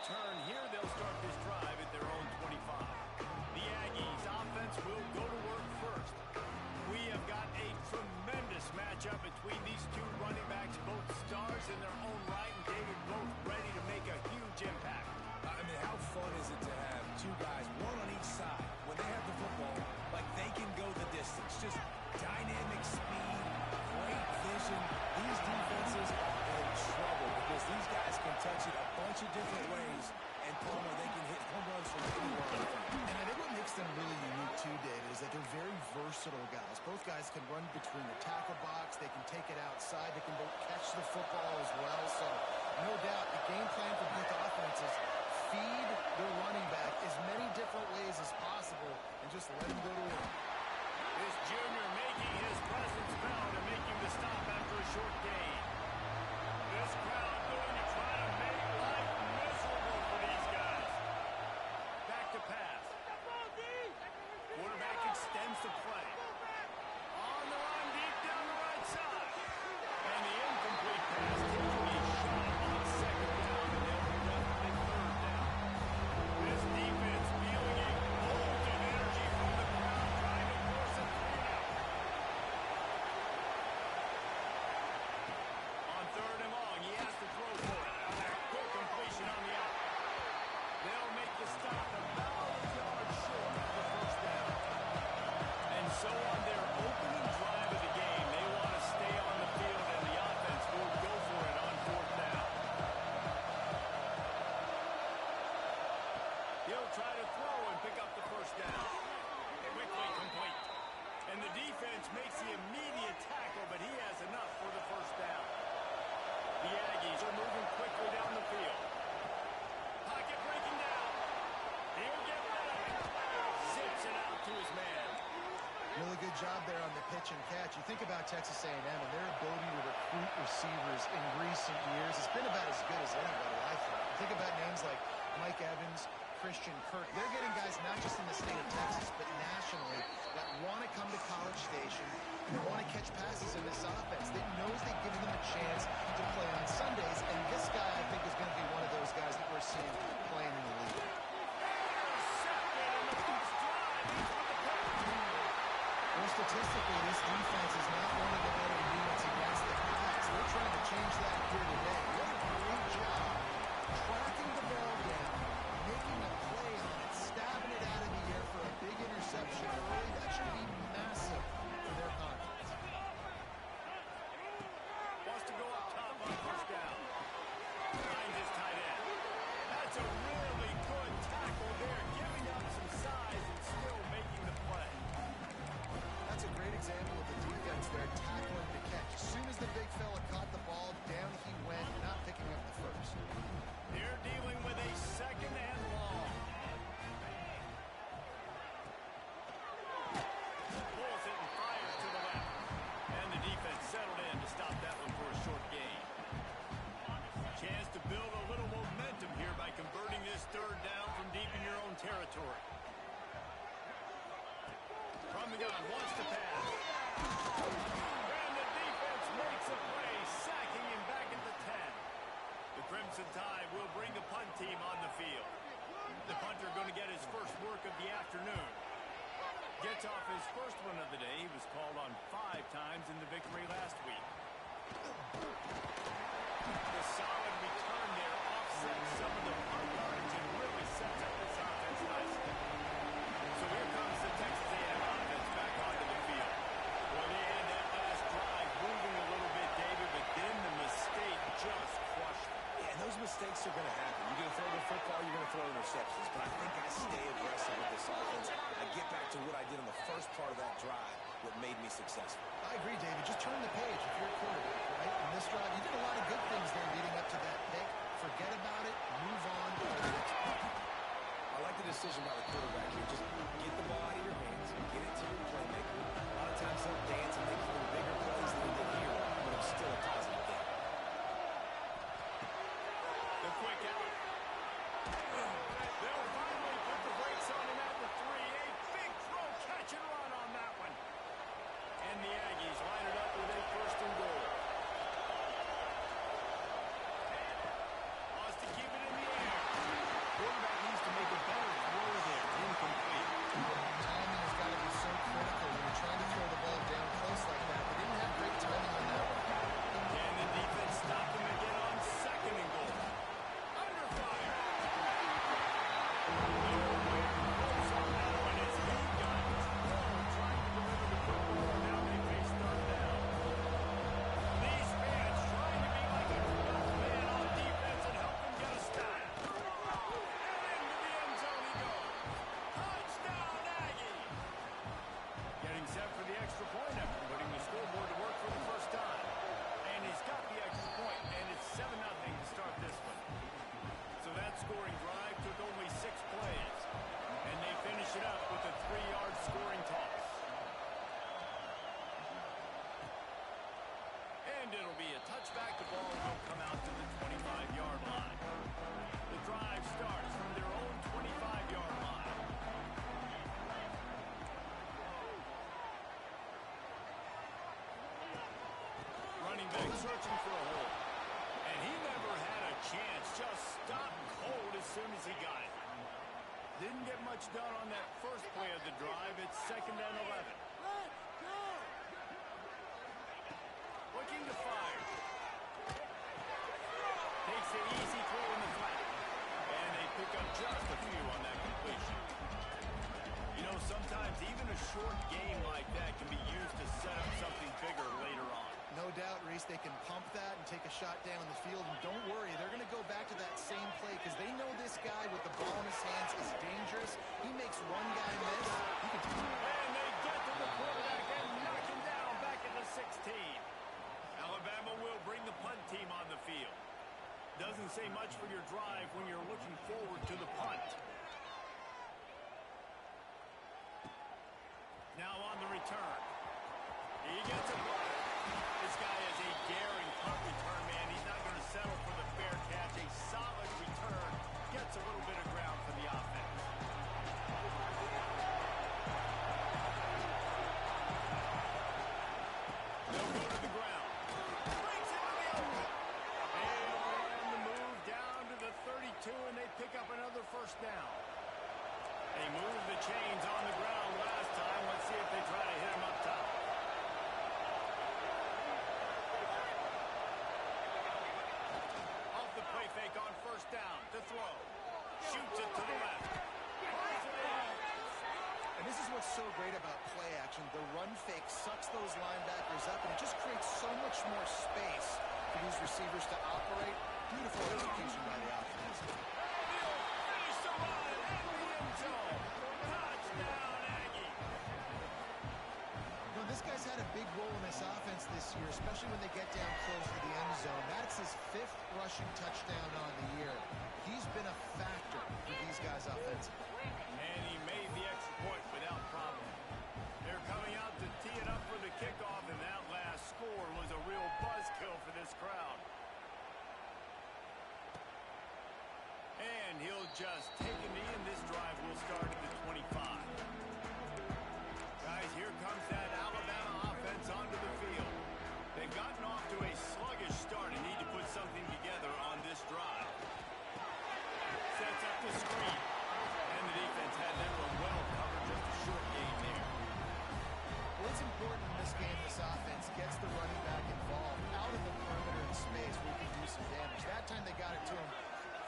return. Here they'll start this drive at their own 25. The Aggies offense will go to work first. We have got a tremendous matchup between these two running backs, both stars in their own right, and David, both ready to make a huge impact. I mean, how fun is it to have two guys, one on each side, when they have the football, like they can go the distance. Just dynamic speed, great vision. These defenses are in trouble because these guys can touch it a bunch of different ways, and Bama, they can hit home runs from anywhere. And I think what makes them really unique too, David, is that they're very versatile guys. Both guys can run between the tackle box. They can take it outside. They can both catch the football as well. So, no doubt, the game plan for both offenses, feed their running back as many different ways as possible and just let him go to work. This junior making his presence felt and making the stop after a short gain. This crowd going to try to make life miserable for these guys. Back to pass. Quarterback extends the play. On the run, deep down the right side. And the incomplete pass taking a shot on second down, and they'll be left with third down. This defense feeling a bolt of energy from the crowd, trying to force a 3-out. On third and long, he has to throw for it. Quick completion on the out. They'll make the stop about a yard short of the first down. And so on their opening drive of the game, they want to stay on the field, and the offense will go for it on fourth down. He'll try to throw and pick up the first down. Quickly complete. And the defense makes the immediate tackle, but he has enough for the first down. The Aggies are moving quickly down the field. Pocket breaking down. He'll get rid of it. Zips it out to his man. Really good job there on the pitch and catch. You think about Texas A&M and their ability to recruit receivers in recent years. It's been about as good as anybody, I think. You think about names like Mike Evans, Christian Kirk. They're getting guys not just in the state of Texas, but nationally that want to come to College Station and want to catch passes in this offense. That knows they've given them a chance to play on Sundays, and this guy, I think, is going to be one of those guys that we're seeing playing in the league. Well, statistically, this defense is not one of the better units against the pass. They're trying to change that here today. What a great job tracking the ball down, making a play on it, stabbing it out of the air for a big interception early. That should be massive for their confidence. Wants to go up top on first down. Finds his tight end. That's a really good tackle there, giving up some size and still making the play. That's a great example of the defense there, tackling the catch. As soon as the big fella caught the ball, down he went, not picking up the first. They're dealing with a second and long. Pulls it and fires to the left. And the defense settled in to stop that one for a short gain. Chance to build a little momentum here by converting this third down from deep in your own territory. From the gun, wants to pass. And the defense makes a play, sacking him back at the 10. The Crimson Tide will bring the punt team on the field. The punter going to get his first work of the afternoon. Gets off his first one of the day. He was called on 5 times in the victory last week. The solid return there offsets some of the punt yards and really sets up this offense nicely. So here comes the Texas A&M offense back onto the field. Well, they had that last drive moving a little bit, David, but then the mistake just crushed them. Yeah, and those mistakes are going to happen. You're going to throw the football, you're going to throw interceptions. But I think I stay aggressive with this offense. I get back to what I did on the first part of that drive, what made me successful. I agree, David. Just turn the page if you're a quarterback, right? In this drive, you did a lot of good things there leading up to that pick. Forget about it, move on. I like the decision by the quarterback here. Just get the ball out of your hands, get it to your playmaker. A lot of times they'll dance and make little bigger plays than they here, but it's still a positive thing. The quick out. They'll finally put the brakes on him at the 3. A big throw, catch and run on that one. And the Aggies line it up with a first and goal. soon as he got it. Didn't get much done on that first play of the drive. It's 2nd and 11. Let's go! Looking to fire. Takes the easy throw in the flat. And they pick up just a few on that completion. You know, sometimes even a short game like that can be used to set up something bigger later on. No doubt, Reese, they can pump that and take a shot down the field. And don't worry, they're going to go back to that same play because they know this guy with the ball in his hands is dangerous. He makes one guy miss. He can... And they get to the quarterback and knock him down back at the 16. Alabama will bring the punt team on the field. Doesn't say much for your drive when you're looking forward to the punt. Now on the return. He gets a block. This guy is a daring punt return man. He's not going to settle for the fair catch. A solid return. Gets a little bit of ground for the offense. They'll go to the ground. Breaks into the open. And on the move down to the 32, and they pick up another first down. They moved the chains on the ground last time. Let's see if they try to hit him up top. Off the play fake on first down to throw. Shoots it to the left. And this is what's so great about play action. The run fake sucks those linebackers up, and it just creates so much more space for these receivers to operate. Beautiful execution by the offense. Finish the run in the end zone. Touchdown, Aggie. You know, this guy's had a big role in this offense this year, especially when they get down close to the end zone. That's his 5th rushing touchdown on the year. He's been a factor for these guys offensively. And he made the extra point without problem. They're coming out to tee it up for the kickoff, and that last score was a real buzzkill for this crowd. And he'll just take a knee, and this drive will start at the 25. Guys, here comes that Alabama offense onto the field. They've gotten off to a sluggish start and need to put something together on this drive. Sets up the screen. And the defense had that one well covered, just a short gain there. Well, it's important in this game this offense gets the running back involved out of the perimeter in space where he can do some damage. That time they got it to him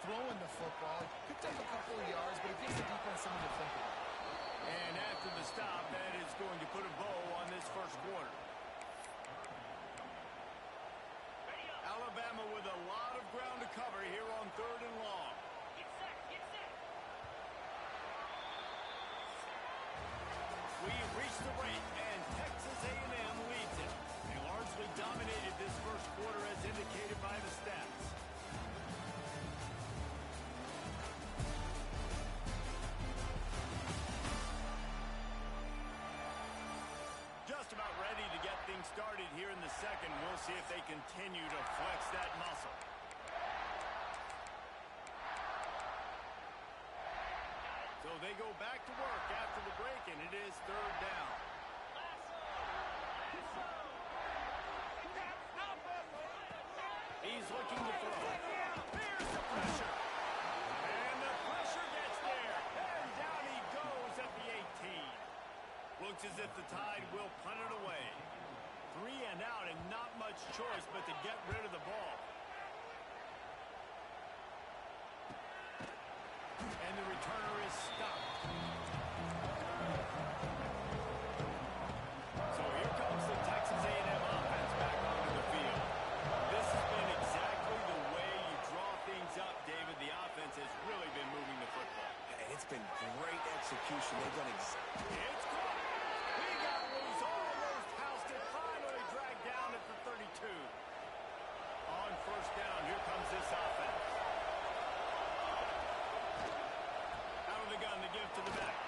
throwing the football. Picked up a couple of yards, but it gives the defense something to think about. And after the stop, that is going to put a bow on this first quarter. Alabama with a lot of ground to cover here on 3rd and long. We've reached the break, and Texas A&M leads it. They largely dominated this first quarter as indicated by the stats. Just about ready to get things started here in the second. We'll see if they continue to flex that muscle. So they go back to work after the break, and it is 3rd down. He's looking to throw. Here's the pressure. And the pressure gets there. And down he goes at the 18. Looks as if the Tide will punt it away. 3 and out, and not much choice but to get rid of the ball. And the returner is stopped. So here comes the Texas A&M offense back onto the field. This has been exactly the way you draw things up, David. The offense has really been moving the football. It's been great execution. They've done exactly. It's caught. He got loose, almost housed it, finally dragged down at the 32. On first down, here comes this offense. Out of the gun, the give to the back.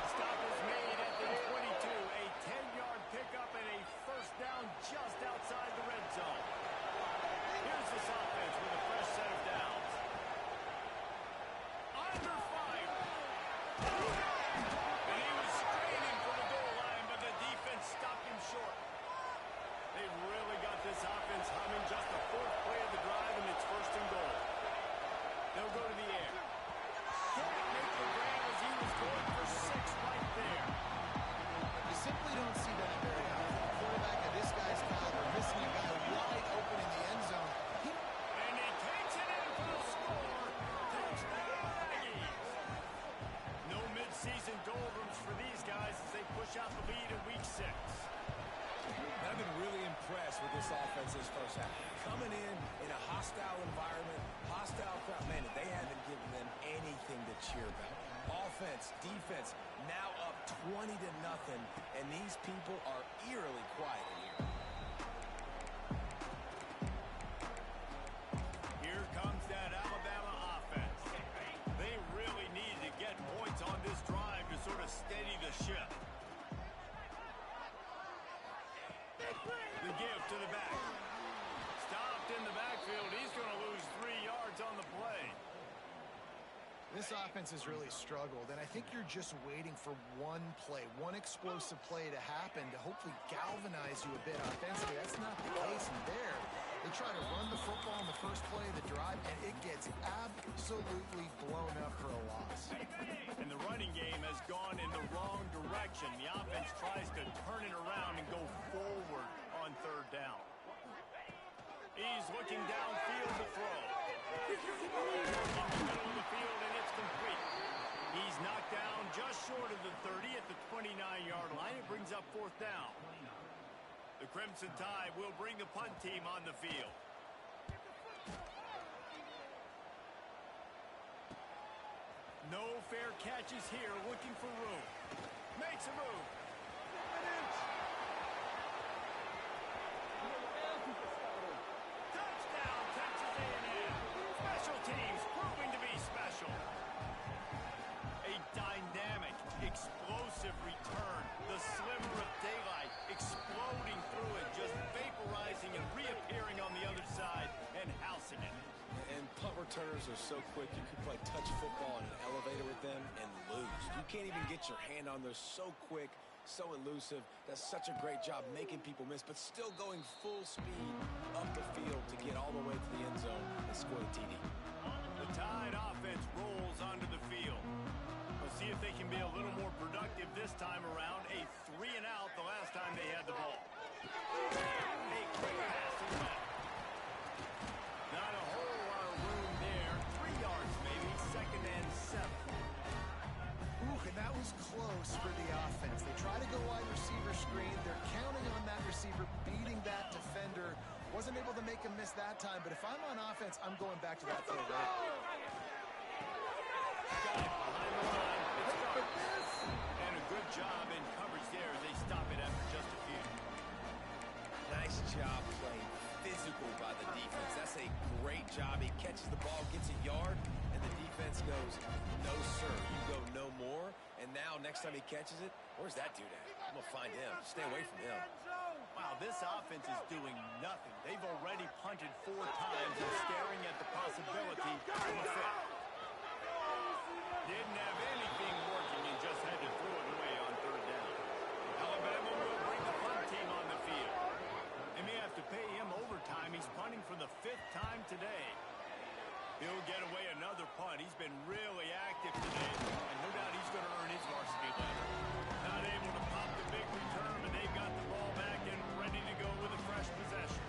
Stop is made at the 22. A 10-yard pickup and a first down just outside the red zone. Here's this offense with a fresh set of downs. Under fire. And this offense is first half. Coming in a hostile environment, hostile crowd. Man, they haven't given them anything to cheer about. Offense, defense, now up 20-0, and these people are eerily quiet here. Here comes that Alabama offense. They really need to get points on this drive to sort of steady the ship. The give to the back. Stopped in the backfield. He's going to lose 3 yards on the play. This offense has really struggled, and I think you're just waiting for one play, one explosive play to happen to hopefully galvanize you a bit offensively. That's not the case in there. They try to run the football in the first play of the drive, and it gets absolutely blown up for a loss. And the running game has gone in the wrong direction. The offense tries to turn it around and go forward on third down. He's looking downfield to throw. In the middle of the field, and it's complete. He's knocked down just short of the 30 at the 29-yard line. It brings up fourth down. The Crimson Tide will bring the punt team on the field. No fair catches here, looking for room. Makes a move. Touchdown, Texas A&M. Special teams proving to be special. A dynamic, explosive return. The sliver of daylight exploding through it, just vaporizing and reappearing on the other side and housing it. And punt returners are so quick, you could play touch football in an elevator with them and lose. You can't even get your hand on. They're so quick, so elusive. Does such a great job making people miss, but still going full speed up the field to get all the way to the end zone and score the TD. The Tide offense rolls onto the field. We'll see if they can be a little more productive this time around. A 3-and-out the last time they had the ball. A quick pass to the left. Not a whole lot of room there. 3 yards maybe. 2nd and 7. Ooh, and that was close for the offense. They try to go wide receiver screen. They're counting on that receiver beating that defender. Wasn't able to make him miss that time, but if I'm on offense, I'm going back to that throw right. Got it behind the line. It's gone. And a good job in coverage there as they stop it after just a few. Nice job playing physical by the defense. That's a great job. He catches the ball, gets a yard, and the defense goes, no, sir, you go no more. And now, next time he catches it, where's that dude at? I'm going to find him. Stay away from him. Wow, this offense is doing nothing. They've already punted 4 times and staring at the possibility of a fifth. Didn't have anything working and just had to throw it away on third down. Alabama will bring the punt team on the field. They may have to pay him overtime. He's punting for the 5th time today. He'll get away another punt. He's been really active today, and no doubt he's going to earn his varsity letter. Not able to pop the big return, but they've got the ball back and ready to go with a fresh possession.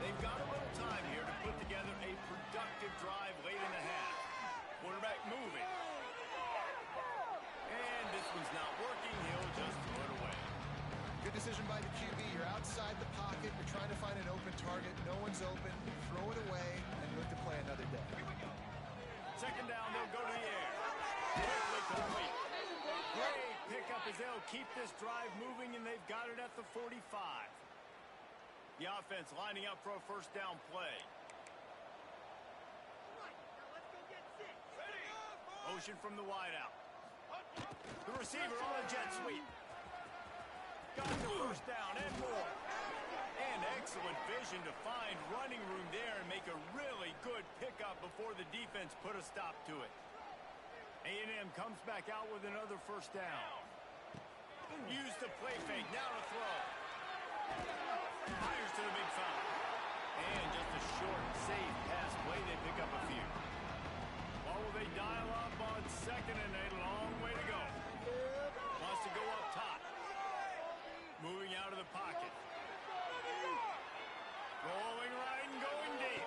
They've got a little time here to put together a productive drive late in the half. Quarterback moving. And this one's not working. He'll just throw it away. Good decision by the QB. You're outside the pocket. You're trying to find an open target. No one's open. Throw it away and look to play another day. 2nd down, they'll go to the air. Quickly complete. Great pickup as they'll keep this drive moving, and they've got it at the 45. The offense lining up for a 1st down play. Motion from the wideout. The receiver on a jet sweep. Got the 1st down and more. And excellent vision to find running room there and make a really good pickup before the defense put a stop to it. A&M comes back out with another 1st down. Use the play fake. Now to throw. Fires to the big foul. And just a short, safe pass play. They pick up a few. Or will they dial up on 2nd and a long way to go? Wants to go up top. Moving out of the pocket. Rolling right and going deep.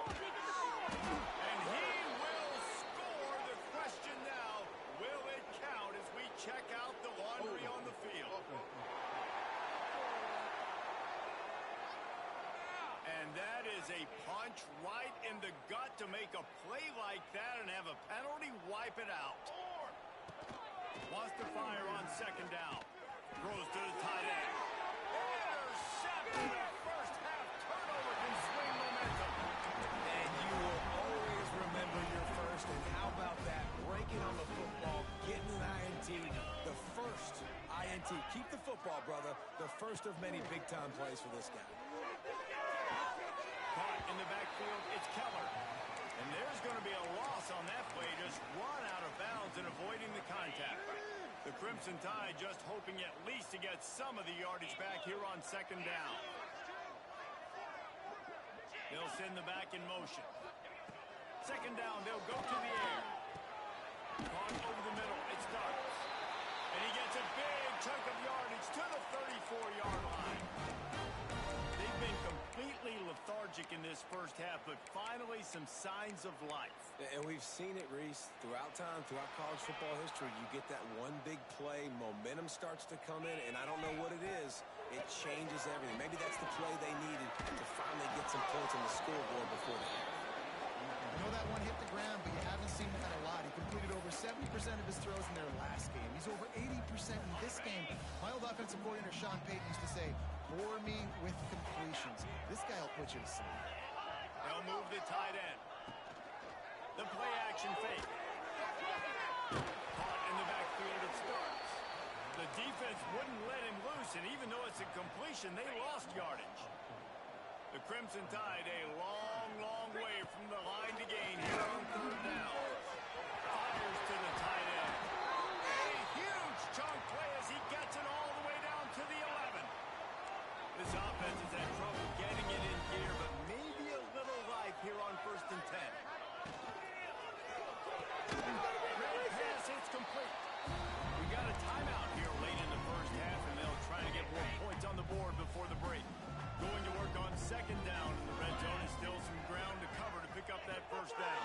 And he will score. The question now, will it count as we check out the laundry on the field? that is a punch right in the gut to make a play like that and have a penalty wipe it out. Wants to fire on second down. Throws to the tight end. Intercepted. A first half turnover can swing momentum. And you will always remember your first. And how about that? Breaking on the football, getting an INT. The first INT. Keep the football, brother. The first of many big-time plays for this guy. Caught in the backfield, it's Keller. And there's going to be a loss on that play. Just run out of bounds and avoiding the contact. The Crimson Tide just hoping at least to get some of the yardage back here on second down. They'll send the back in motion. Second down, they'll go to the air. Caught over the middle, it starts. And he gets a big chunk of yardage to the 34-yard line. They've been completely lethargic in this first half, but finally some signs of life. And we've seen it, Reese, throughout time, throughout college football history. You get that one big play, momentum starts to come in, and I don't know what it is. It changes everything. Maybe that's the play they needed to finally get some points on the scoreboard before the half. I know that one hit the ground, but you haven't seen that a lot. He completed over 70% of his throws in their last game. He's over 80% in this game. My old offensive coordinator, Sean Payton, used to say, bore me with completions. This guy will put you to sleep. They'll move the tight end. The play action fake. Caught in the backfield, it starts. The defense wouldn't let him loose, and even though it's a completion, they lost yardage. The Crimson Tide a long, long way from the line to gain here on third down. Fires to the tight end. A huge chunk play as he gets it all the way down to the 11. This offense has had trouble getting it in gear, but maybe a little life here on 1st and 10. Great pass, it's complete. We got a timeout here late in the first half, and they'll try to get more points on the board before the break. Going to work on second down in the red zone. Is still some ground to cover to pick up that first down.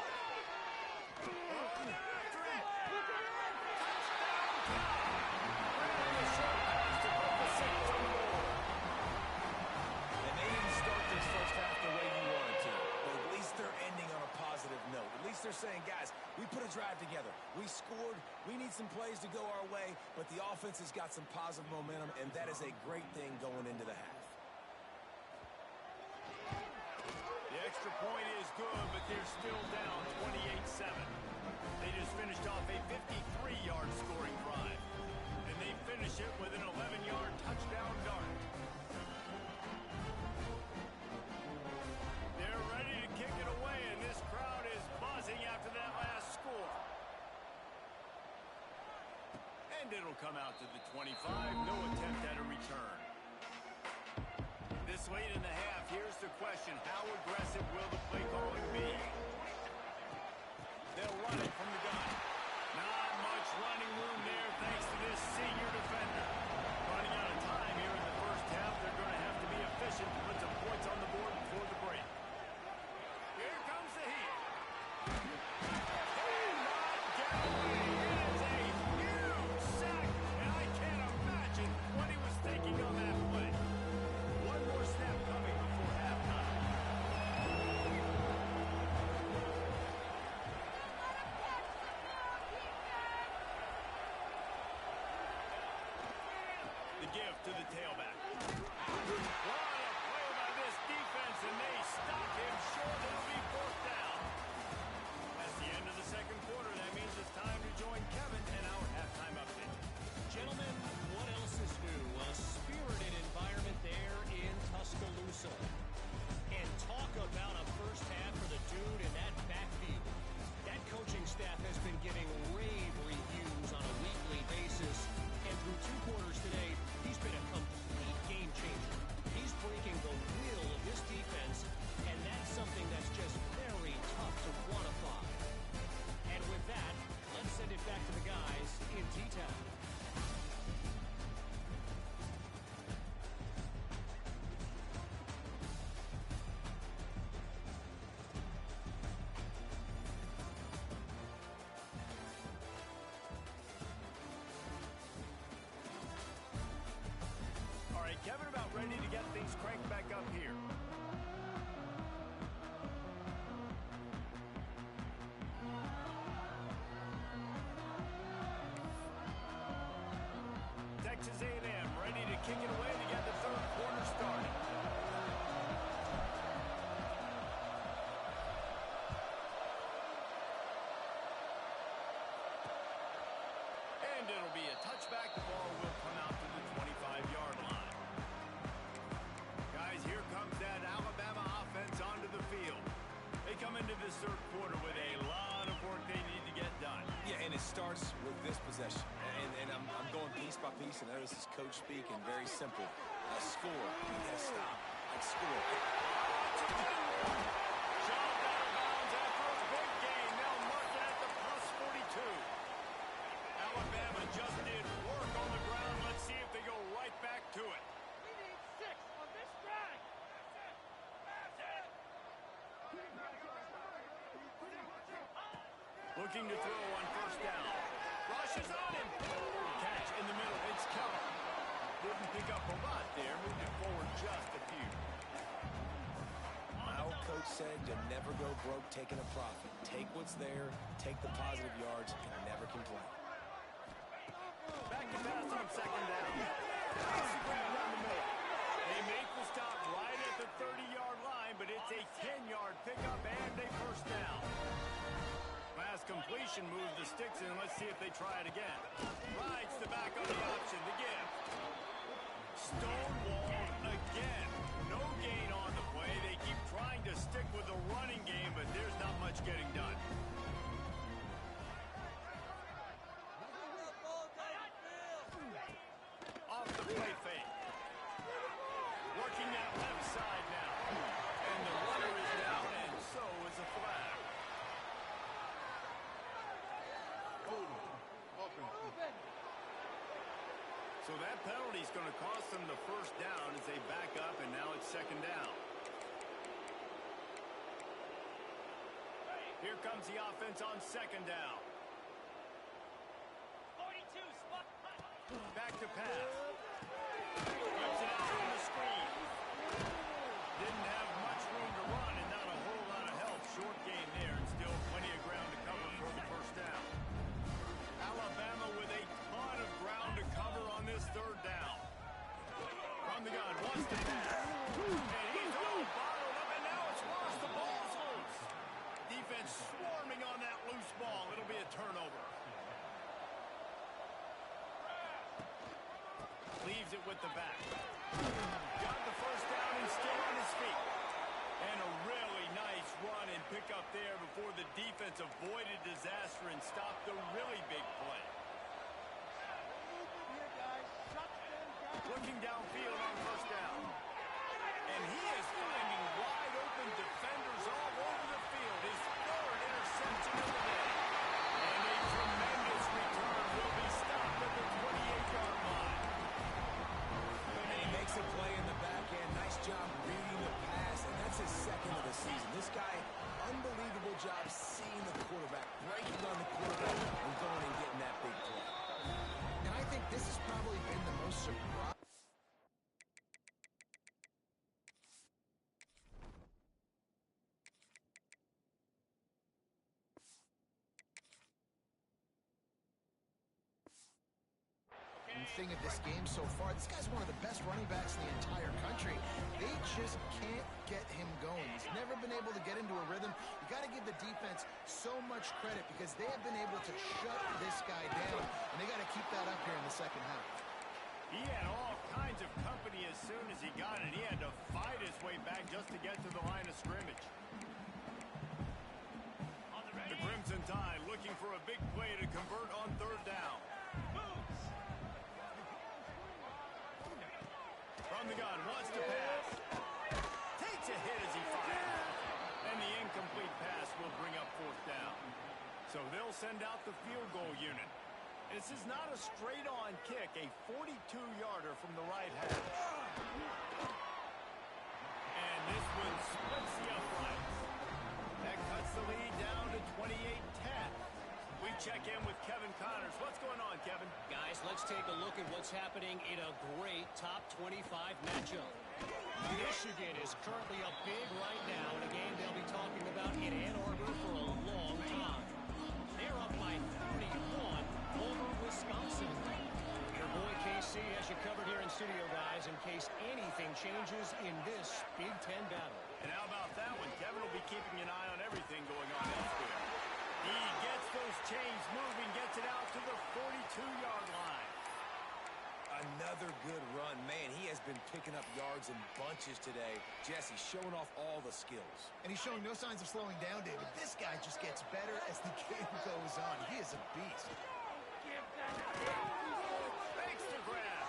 And they didn't start this first half the way you wanted to. But at least they're ending on a positive note. At least they're saying, guys, we put a drive together. We scored. We need some plays to go our way. But the offense has got some positive momentum, and that is a great thing going into the half. The extra point is good, but they're still down 28-7. They just finished off a 53-yard scoring drive. And they finish it with an 11-yard touchdown dart. They're ready to kick it away, and this crowd is buzzing after that last score. And it'll come out to the 25. No attempt at a return. This late in the half, here's the question. How aggressive will the play calling be? They'll run it from the gun. Not much running room there thanks to this senior defender. Running out of time here in the first half. They're going to have to be efficient to put some points on the board before the break. Here comes the heat. Cannot get away. It is a huge sack, and I can't imagine what he was thinking on that play. One more snap coming before halftime. The give to the tailback. What a play by this defense, and they stop him short. It'll be fourth down. That's the end of the second quarter. That means it's time to join Kevin and our halftime update. Gentlemen, what else is new? A spirited environment there in Tuscaloosa. And talk about a first half for the dude in that backfield. That coaching staff has been giving rave reviews on a weekly basis. And through 2 quarters today, he's been a complete game changer. He's breaking the will of this defense, and that's something that's just very tough to quantify. And with that, let's send it back to the guys in T-Town. All right, Kevin, about ready to get things cranked back up here. Texas A&M ready to kick it away to get the third quarter started. And it'll be a touchback. The ball will come out to the 25-yard line. Guys, here comes that Alabama offense onto the field. They come into this third quarter with a lot of work they need to get done. Yeah, and it starts with this possession. And I'm going piece by piece, and this is coach speaking. Very simple. Score. You gotta stop. Like score. Shoved out of bounds after a big gain. They'll mark it at the plus 42. Alabama just did work on the ground. Let's see if they go right back to it. We need 6 on this drive. Looking to throw on first down. Rushes on him. Catch in the middle. It's Keller. Didn't pick up a lot there. Moved it forward just a few. My old coach said you never go broke taking a profit. Take what's there, take the positive yards, and never complain. Back to pass on second down. Nice grab down the middle. They make the stop right at the 30-yard line, but it's a 10-yard pickup and a first down. Pass completion moves the sticks in. Let's see if they try it again. Rides the back on the option. The give. Stonewalled again. No gain on the play. They keep trying to stick with the running game, but there's not much getting done. Off the play fake. Working that left side now. And the runner is down, and so is a flag. So that penalty is going to cost them the first down as they back up, and now it's second down. Here comes the offense on second down. 42 spot. Back to pass. Flips it out on the screen. Didn't have much room to run and not a whole lot of help. Short gain there and still plenty of ground to cover for the first down. Alabama with a ton of ground to cover on this third down. From the gun, wants to pass. And he's all bottled up, and now it's lost. The ball's loose. Defense swarming on that loose ball. It'll be a turnover. Leaves it with the back. Got the first down and still on his feet. And a really nice run and pick up there before the defense avoided disaster and stopped the really big play. Looking downfield on first down. And he is finding wide open defenders all over the field. His third interception of the day. And a tremendous return will be stopped at the 28-yard line. And he makes a play in the back end. Nice job reading the pass, and that's his second of the season. This guy, unbelievable job seeing the quarterback, breaking on the quarterback, and going and getting that big play. And I think this has probably been the most surprising. Thing of this game so far. This guy's one of the best running backs in the entire country. They just can't get him going. He's never been able to get into a rhythm. You got to give the defense so much credit because they have been able to shut this guy down, and they got to keep that up here in the second half. He had all kinds of company as soon as he got it. He had to fight his way back just to get to the line of scrimmage. The Crimson Tide looking for a big play to convert on third down. From the gun, wants to pass. Takes a hit as he fires. And the incomplete pass will bring up fourth down. So they'll send out the field goal unit. This is not a straight-on kick, a 42-yarder from the right half. And this one splits the uprights. That cuts the lead down to 28-10. We check in with Kevin Connors. What's going on, Kevin? Guys, let's take a look at what's happening in a great top 25 matchup. Michigan is currently up big right now in a game they'll be talking about in Ann Arbor for a long time. They're up by 31 over Wisconsin. Your boy came AC has you covered here in studio, guys, in case anything changes in this Big Ten battle. And how about that one? Kevin will be keeping an eye on everything going on elsewhere. He gets those chains moving, gets it out to the 42-yard line. Another good run. Man, he has been picking up yards in bunches today. Jesse showing off all the skills. And he's showing no signs of slowing down, David. This guy just gets better as the game goes on. He is a beast. Thanks to grab.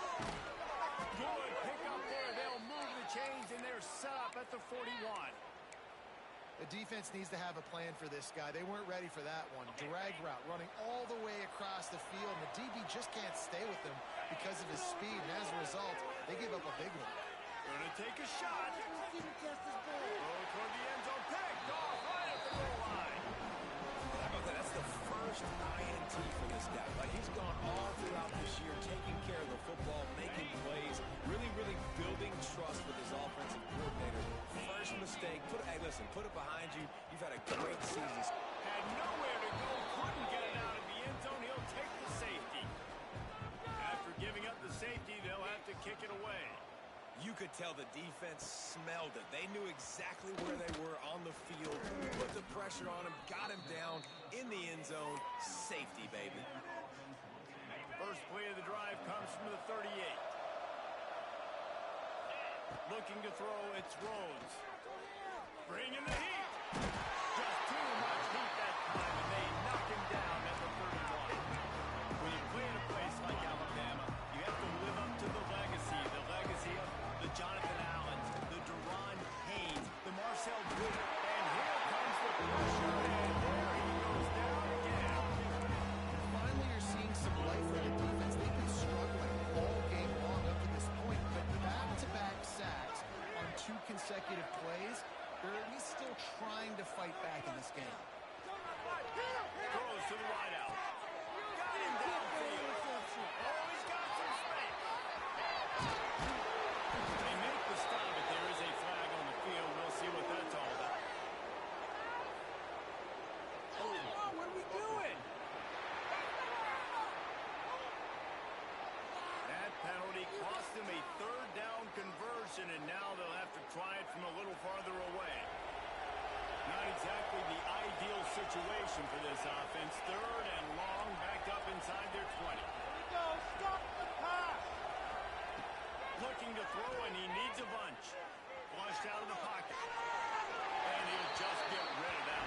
Good pick up there. They'll move the chains, and they're set up at the 41. The defense needs to have a plan for this guy. They weren't ready for that one. Drag route running all the way across the field. And the DB just can't stay with him because of his speed. And as a result, they give up a big one. Gonna take a shot. Throw toward the end zone. Picked off right at the goal line. How about that? That's the first INT for this guy. Like, he's gone all throughout this year, taking care of the football, making plays, really building trust with his offensive coordinator. First mistake, hey, listen, put it behind you. You've had a great season. Had nowhere to go, couldn't get it out of the end zone. He'll take the safety. After giving up the safety, they'll have to kick it away. You could tell the defense smelled it. They knew exactly where they were on the field, put the pressure on him, got him down in the end zone. Safety, baby. First play of the drive comes from the 38. Looking to throw, it's Rhodes. Bringing the heat. Just too much heat that time, and they knock him down at the 31. When you play in a place like Alabama, you have to live up to the legacy of the Jonathan Allens, the Deron Haynes, the Marcel Booker. And here comes the pressure, and there he goes down again. Finally, you're seeing some life for the defense. They've been struggling all game long up to this point, but back-to-back sacks on 2 consecutive plays, they're at least still trying to fight back in this game. Throws to the wide out. Got him downfield. Oh, he's got some space. They make the stop, but there is a flag on the field. We'll see what that's all about. Oh, what are we doing? That penalty cost them a 3rd down conversion, and now they'll have to try it from a little farther away. Not exactly the ideal situation for this offense. 3rd and long, back up inside their 20. Stop the pass. Looking to throw, and he needs a bunch. Flushed out of the pocket. And he'll just get rid of that.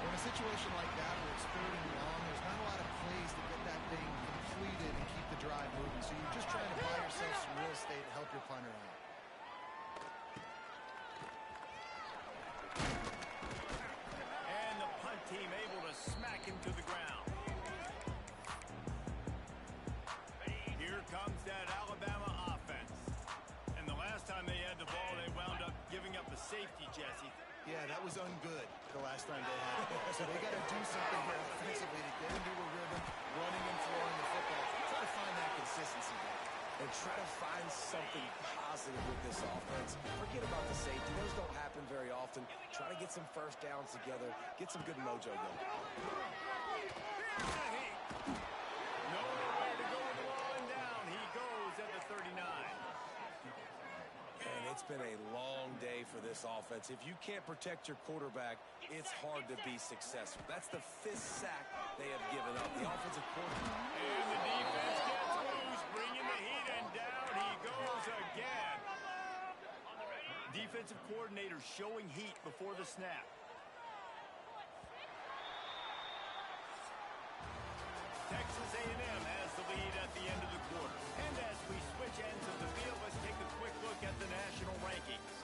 In a situation like that where it's 3rd and long, there's not a lot of plays to get that thing completed and keep the drive moving. So you're just trying to buy yourself some real estate to help your punter out. And the punt team able to smack him to the ground. Here comes that Alabama offense. And the last time they had the ball, they wound up giving up a safety, Jesse. Yeah, that was ungood the last time they had the ball. So they got to do something here offensively to get into a rhythm, running and throwing the football. Try to find that consistency. And try to find something positive with this offense. Forget about the safety. Those don't happen very often. Try to get some first downs together. Get some good mojo going. Here's the heat. Nowhere to go with the ball and down. He goes at the 39. And it's been a long day for this offense. If you can't protect your quarterback, it's hard to be successful. That's the 5th sack they have given up. The offensive coordinator. And the defense gets loose, bringing the heat, and down he goes again. Defensive coordinator showing heat before the snap. Texas A&M has the lead at the end of the quarter. And as we switch ends of the field, let's take a quick look at the national rankings.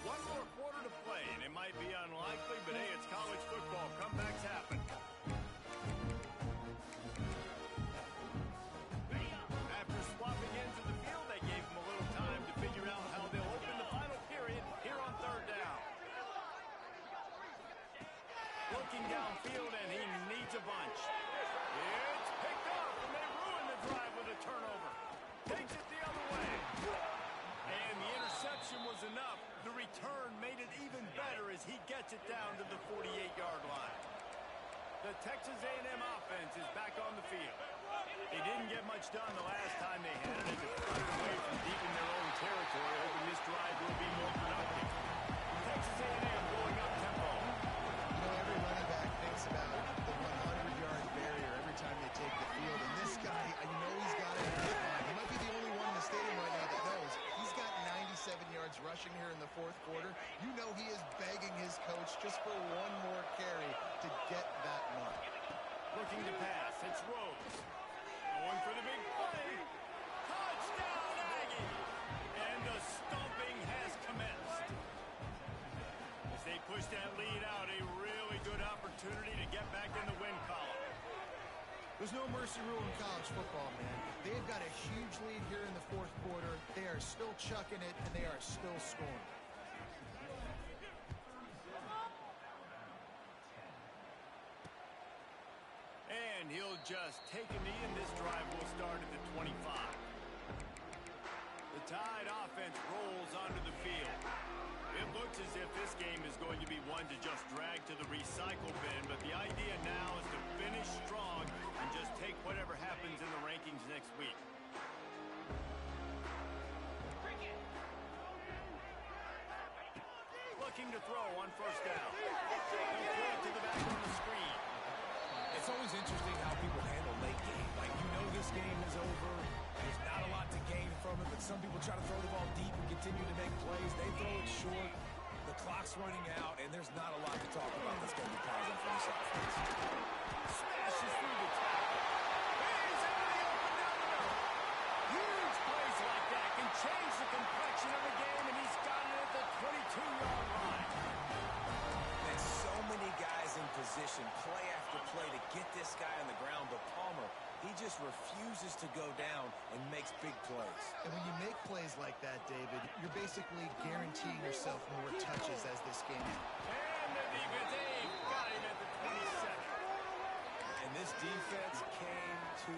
One more quarter to play, and it might be unlikely, but hey, it's college football. Comebacks happen. After swapping into the field, they gave him a little time to figure out how they'll open the final period here on 3rd down. Looking downfield, and he needs a bunch. gets it down to the 48-yard line. The Texas A&M offense is back on the field. They didn't get much done the last time they had it as it fluttered away from deep in their own territory, hoping this drive will be more productive. Texas A&M going up tempo. You know, every running back thinks about the 100-yard barrier every time they take the field. And this guy, you know he's got it in his mind. He might be the only one in the stadium right now that knows. He's got 97 yards rushing here in the fourth quarter. You know he is begging his coach just for one more carry to get that mark. Looking to pass. It's Rose. Going for the big play. Touchdown, Aggie! And the stomping has commenced. As they push that lead out, a really good opportunity to get back in the win column. There's no mercy rule in college football, man. They've got a huge lead here in the fourth quarter. They are still chucking it, and they are still scoring. And he'll just take a knee, and this drive will start at the 25. The Tide offense rolls onto the field. It looks as if this game is going to be one to just drag to the recycle bin, but the idea now is to finish strong and just take whatever happens in the rankings next week. Looking to throw on first down. They'll throw it to the back on the screen. It's always interesting how people handle late game. Like, you know this game is over. There's not a lot to gain from it, but some people try to throw the ball deep and continue to make plays. They throw it short. The clock's running out, and there's not a lot to talk about that's going to be positive for this offense. Smashes through the tackle. He's out of the open down the middle. Huge plays like that can change the complexion of a game, and he's got it at the 22-yard line. There's so many guys in position, play after play, to get this guy on the ground, but Palmer, he just refuses to go down and makes big plays. And when you make plays like that, David, you're basically guaranteeing yourself more touches as this game. And the defense, they've got him at the 27. And this defense came to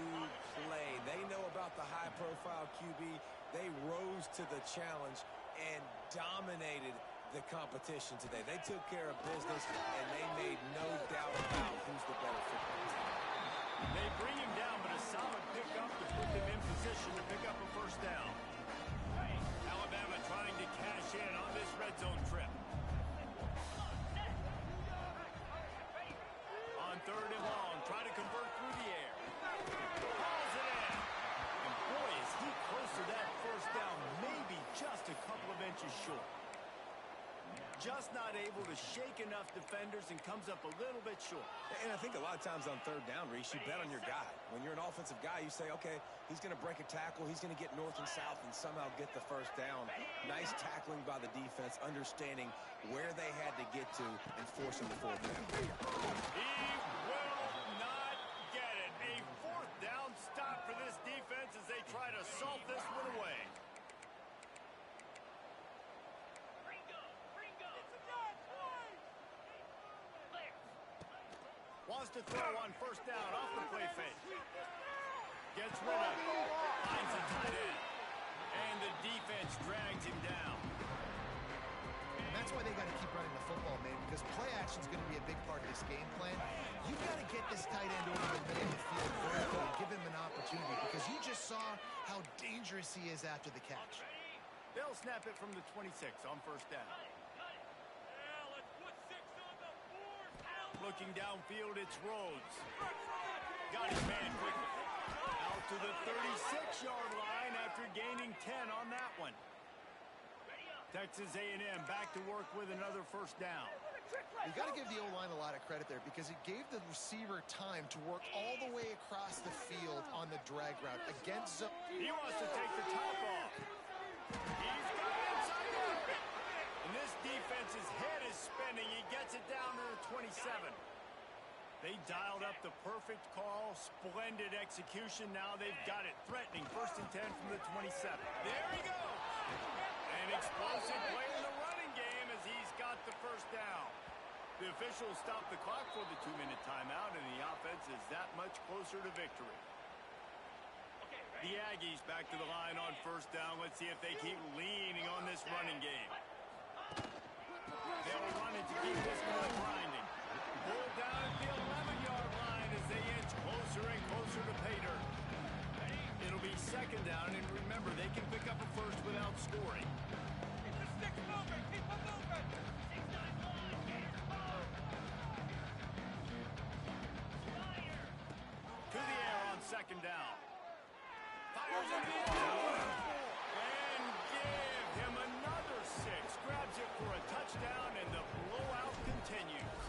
play. They know about the high-profile QB. They rose to the challenge and dominated the competition today. They took care of business, and they made no doubt about who's the better football team. They bring him down, but a solid pickup to put them in position to pick up a first down. Alabama trying to cash in on this red zone trip. On third and long, try to convert through the air. Hauls it in. And boy, is he close to that first down, maybe just a couple of inches short. Just not able to shake enough defenders and comes up a little bit short. And I think a lot of times on third down, Reese, you bet on your guy. When you're an offensive guy, you say, okay, he's going to break a tackle, he's going to get north and south and somehow get the first down. Nice tackling by the defense, understanding where they had to get to and forcing the fourth down. He will not get it. A fourth down stop for this defense as they try to salt this one away. Wants to throw on first down off the play fake. Gets rid of it. Finds a tight end. And the defense drags him down. And that's why they got to keep running the football, man, because play action is going to be a big part of this game plan. You've got to get this tight end over the middle of the field vertically and give him an opportunity, because you just saw how dangerous he is after the catch. They'll snap it from the 26 on first down. Looking downfield, it's Rhodes. Got his man quickly. Out to the 36-yard line after gaining 10 on that one. Texas A&M back to work with another first down. You got to give the O-line a lot of credit there, because it gave the receiver time to work all the way across the field on the drag route against zone. He wants to take the top off. He's got it inside out. And this defense's head is spinning. He gets it down to the 27. They dialed up the perfect call. Splendid execution. Now they've got it threatening. First and 10 from the 27. There he goes. An explosive play in the running game as he's got the first down. The officials stopped the clock for the 2-minute timeout, and the offense is that much closer to victory. The Aggies back to the line on first down. Let's see if they keep leaning on this running game. They'll run it to keep this one grinding. Pulled down at the 11-yard line as they inch closer and closer to pay dirt. It'll be second down, and remember, they can pick up a first without scoring. Keep the sticks moving. Keep them moving. To the air on second down. Fires it in. And give him another 6. Grabs it for a touchdown, and the blowout continues.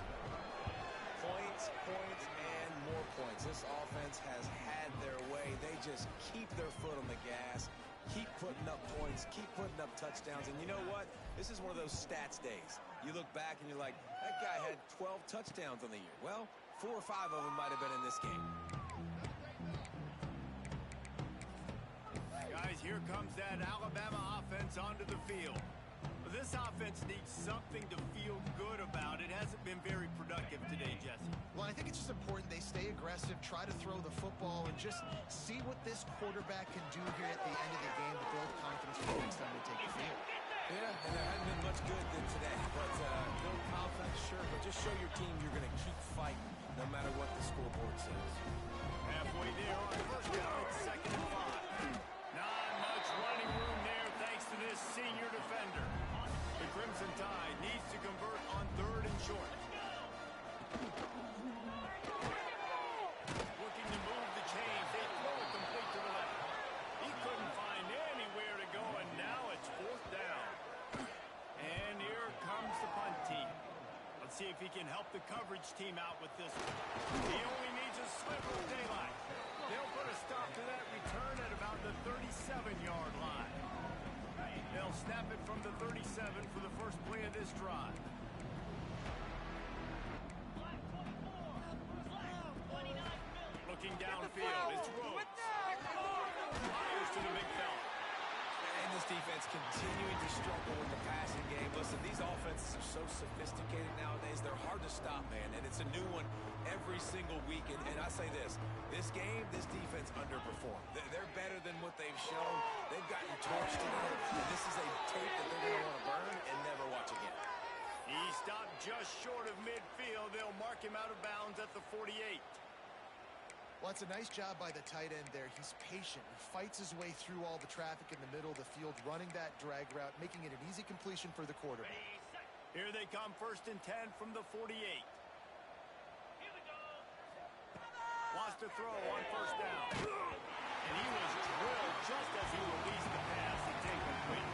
Points, points, and more points. This offense has had their way. They just keep their foot on the gas, keep putting up points, keep putting up touchdowns. And you know what? This is one of those stats days. You look back and you're like, that guy had 12 touchdowns on the year. Well, 4 or 5 of them might have been in this game. Guys, here comes that Alabama offense onto the field. This offense needs something to feel good about. It hasn't been very productive today, Jesse. Well, I think it's just important they stay aggressive, try to throw the football, and just see what this quarterback can do here at the end of the game to build confidence for the next time they take the field. Yeah, and there hasn't been much good today, but build confidence, sure, but just show your team you're going to keep fighting no matter what the scoreboard says. Halfway there on first down, it's second and 5. Not much running room there thanks to this senior defender. The Crimson Tide needs to convert on third and short. Looking to move the chains. They throw it complete to the left. He couldn't find anywhere to go, and now it's fourth down. And here comes the punt team. Let's see if he can help the coverage team out with this one. He only needs a sliver of daylight. They'll put a stop to that return at about the 37-yard line. They'll snap it from the 37 for the first play of this drive. Looking downfield, it's Rhodes. Fires to the big fella. And this defense continuing to struggle with the passing game. Listen, these offenses are so sophisticated nowadays. They're hard to stop, man, and it's a new one every single week. And I say this game, this defense underperformed. They're better than what they've shown. They've gotten torched today, and this is a tape that they're going to want to burn and never watch again. He stopped just short of midfield. They'll mark him out of bounds at the 48. Well, it's a nice job by the tight end there. He's patient. He fights his way through all the traffic in the middle of the field, running that drag route, making it an easy completion for the quarterback. Here they come, first and 10 from the 48. Wants to throw on first down. And he was drilled just as he released the pass. It's incomplete.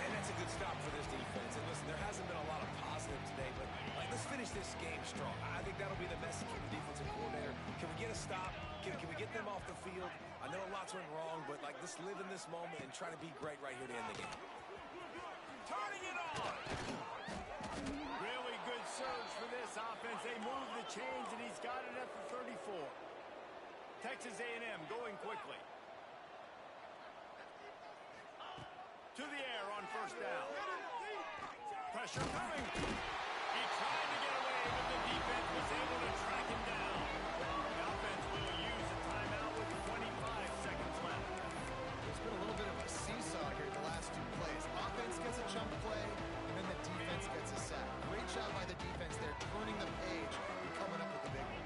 And that's a good stop for this defense. And listen, there hasn't been a lot of positive today, but let's finish this game strong. I think that'll be the message from the defensive coordinator. Can we get a stop? Can we get them off the field? I know lots went wrong, but let's live in this moment and try to be great right here to end the game. Turning it on. Really good surge for this offense. They move the chains, and he's got it at the 34. Texas A&M going quickly. To the air on first down. Pressure coming. He tried to get away, but the defense was able to track him down. The offense will use a timeout with 25 seconds left. There's been a little bit of a seesaw here in the last two plays. Offense gets a chunk play, and then the defense gets a sack. Great job by the defense there, turning the page and coming up with the big one.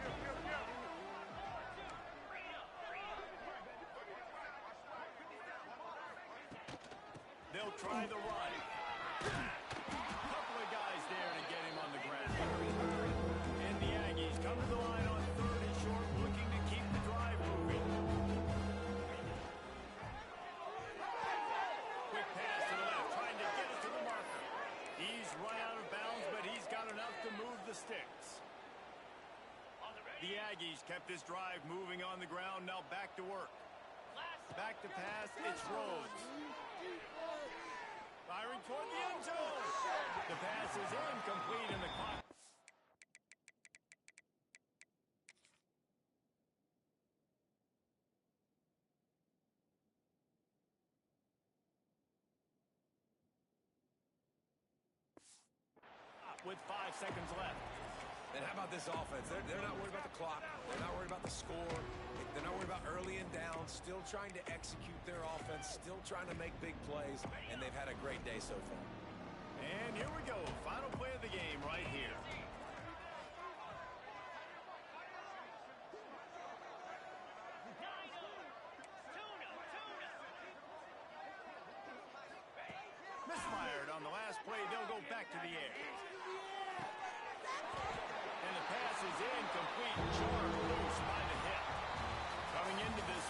They'll try the run. Couple of guys there to get him on the ground. And the Aggies come to the line on third and short, looking to keep the drive moving. Quick pass to the left, trying to get it to the marker. He's run out of bounds, but he's got enough to move the sticks. The Aggies kept this drive moving on the ground, now back to work. Back to pass, it's Rhodes. Firing toward the end zone. The pass is incomplete and the clock. With 5 seconds left. And how about this offense? They're not worried about the clock. They're not worried about the score. They're not worried about early and down. Still trying to execute their offense. Still trying to make big plays. And they've had a great day so far. And here we go. Final play of the game right here. Misfired on the last play. They'll go back to the air. And the pass is incomplete. Sharp loose by the hip. Coming into this